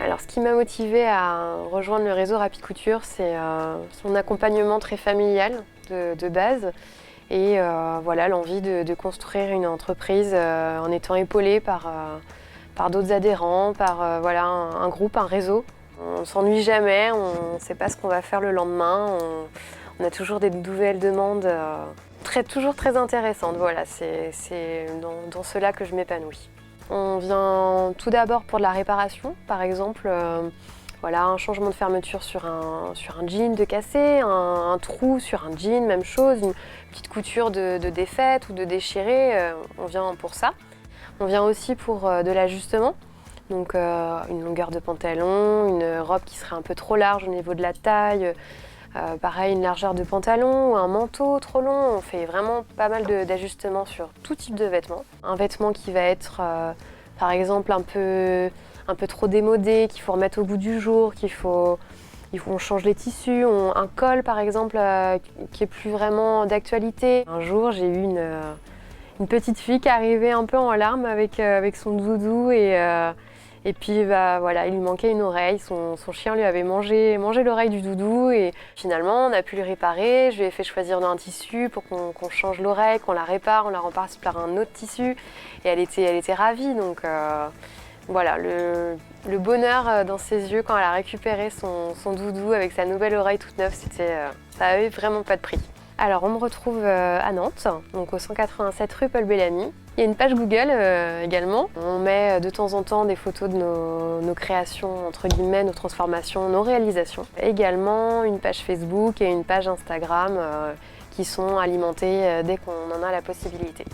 Alors, ce qui m'a motivée à rejoindre le réseau Rapide Couture, c'est son accompagnement très familial de base et voilà, l'envie de construire une entreprise en étant épaulée par d'autres adhérents, par voilà, un groupe, un réseau. On ne s'ennuie jamais, on ne sait pas ce qu'on va faire le lendemain, on a toujours des nouvelles demandes toujours très intéressantes. Voilà, c'est dans cela que je m'épanouis. On vient tout d'abord pour de la réparation, par exemple, voilà, un changement de fermeture sur un jean de cassé, un trou sur un jean, même chose, une petite couture de défaite ou de déchirée, on vient pour ça. On vient aussi pour de l'ajustement, donc une longueur de pantalon, une robe qui serait un peu trop large au niveau de la taille, pareil une largeur de pantalon ou un manteau trop long. On fait vraiment pas mal d'ajustements sur tout type de vêtements. Un vêtement qui va être par exemple un peu trop démodé, qu'il faut remettre au goût du jour, on change les tissus, un col par exemple qui est plus vraiment d'actualité. Un jour j'ai eu une petite fille qui arrivait un peu en larmes avec son doudou et puis bah, voilà, il lui manquait une oreille, son chien lui avait mangé l'oreille du doudou et finalement on a pu lui réparer. Je lui ai fait choisir un tissu pour qu'on change l'oreille, qu'on la répare, on la remplace par un autre tissu et elle était ravie. Donc voilà, le bonheur dans ses yeux quand elle a récupéré son doudou avec sa nouvelle oreille toute neuve, ça avait vraiment pas de prix. Alors on me retrouve à Nantes, donc au 187 rue Paul Bellamy. Il y a une page Google également. On met de temps en temps des photos de nos créations, entre guillemets, nos transformations, nos réalisations. Également une page Facebook et une page Instagram qui sont alimentées dès qu'on en a la possibilité.